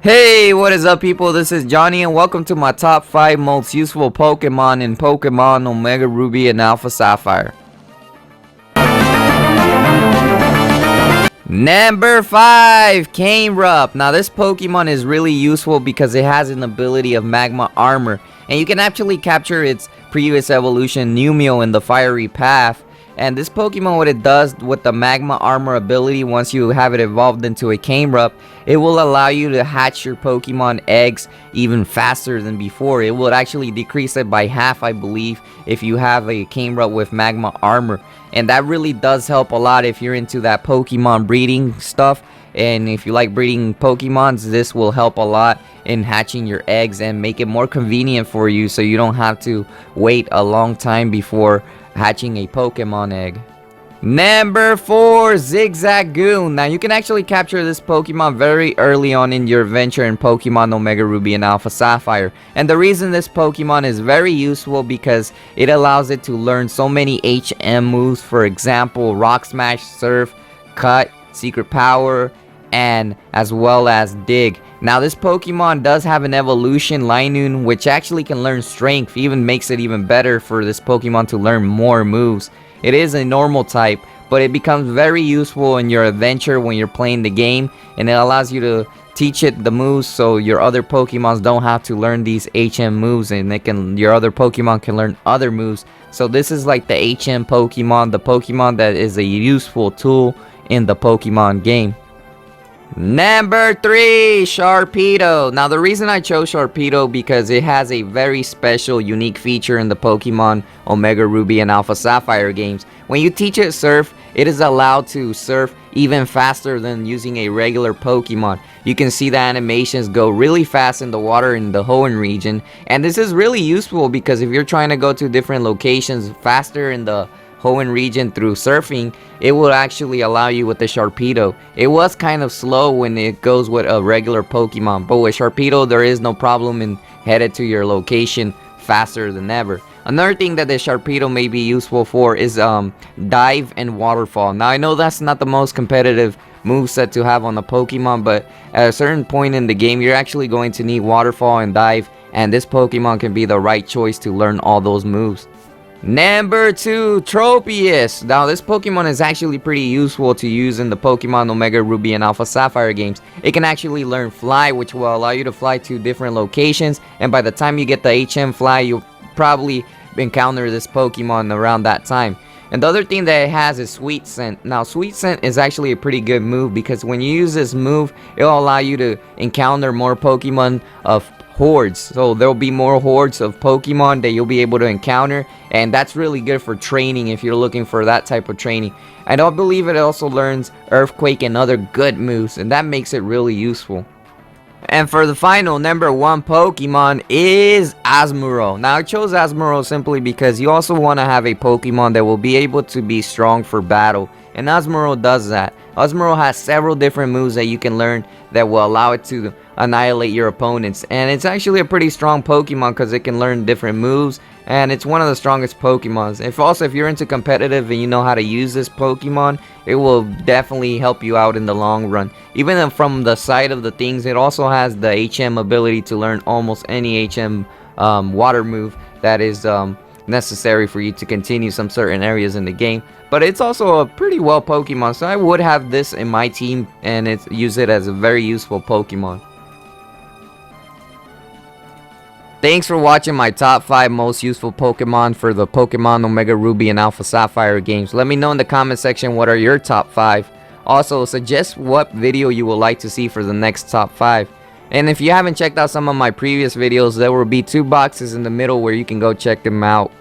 Hey, what is up, people? This is Johnny, and welcome to my top 5 most useful Pokemon in Pokemon Omega Ruby and Alpha Sapphire. Number 5, Canerupt. Now, this Pokemon is really useful because it has an ability of Magma Armor, and you can actually capture its previous evolution, Numio, in the Fiery Path. And this Pokemon, what it does with the Magma Armor ability, once you have it evolved into a Canerupt, it will allow you to hatch your Pokemon eggs even faster than before. It will actually decrease it by half, I believe, if you have a Canerupt with Magma Armor. And that really does help a lot if you're into that Pokemon breeding stuff. And if you like breeding Pokemons, this will help a lot in hatching your eggs and make it more convenient for you, so you don't have to wait a long time before hatching a Pokemon egg. Number 4, Zigzagoon. Now, you can actually capture this Pokemon very early on in your adventure in Pokemon Omega Ruby and Alpha Sapphire. And the reason this Pokemon is very useful because it allows it to learn so many HM moves. For example, Rock Smash, Surf, Cut, Secret Power, and as well as Dig. Now, this Pokemon does have an evolution, Linoon, which actually can learn Strength. Even makes it even better for this Pokemon to learn more moves. It is a normal type, but it becomes very useful in your adventure when you're playing the game, and it allows you to teach it the moves so your other Pokemons don't have to learn these HM moves, and your other Pokemon can learn other moves. So this is like the HM Pokemon, the Pokemon that is a useful tool in the Pokemon game. Number 3, Sharpedo. Now, the reason I chose Sharpedo because it has a very special, unique feature in the Pokemon Omega Ruby and Alpha Sapphire games. When you teach it Surf, it is allowed to surf even faster than using a regular Pokemon. You can see the animations go really fast in the water in the Hoenn region, and this is really useful because if you're trying to go to different locations faster in the Hoenn region through surfing, it will actually allow you with the Sharpedo. It was kind of slow when it goes with a regular Pokemon, but with Sharpedo there is no problem in headed to your location faster than ever. Another thing that the Sharpedo may be useful for is Dive and Waterfall. Now, I know that's not the most competitive moveset to have on the Pokemon, but at a certain point in the game you're actually going to need Waterfall and Dive, and this Pokemon can be the right choice to learn all those moves. Number 2, Tropius. Now, this Pokemon is actually pretty useful to use in the Pokemon Omega Ruby and Alpha Sapphire games. It can actually learn Fly, which will allow you to fly to different locations, and by the time you get the HM Fly, you'll probably encounter this Pokemon around that time. And the other thing that it has is Sweet Scent. Now, Sweet Scent is actually a pretty good move because when you use this move, it will allow you to encounter more Pokemon of hordes. So there will be more hordes of Pokemon that you'll be able to encounter, and that's really good for training if you're looking for that type of training. I don't believe it also learns Earthquake and other good moves, and that makes it really useful. And for the final, number 1 Pokemon is Admiral. Now, I chose Admiral simply because you also want to have a Pokemon that will be able to be strong for battle, and Admiral does that. Admiral has several different moves that you can learn that will allow it to annihilate your opponents, and it's actually a pretty strong Pokemon because it can learn different moves, and it's one of the strongest Pokemons. If you're into competitive and you know how to use this Pokemon, it will definitely help you out in the long run. Even from the side of the things, it also has the HM ability to learn almost any HM water move that is necessary for you to continue some certain areas in the game. But it's also a pretty well Pokemon, so I would have this in my team and use it as a very useful Pokemon. Thanks for watching my top 5 most useful Pokemon for the Pokemon Omega Ruby and Alpha Sapphire games. Let me know in the comment section what are your top 5. Also, suggest what video you would like to see for the next top 5. And if you haven't checked out some of my previous videos, there will be 2 boxes in the middle where you can go check them out.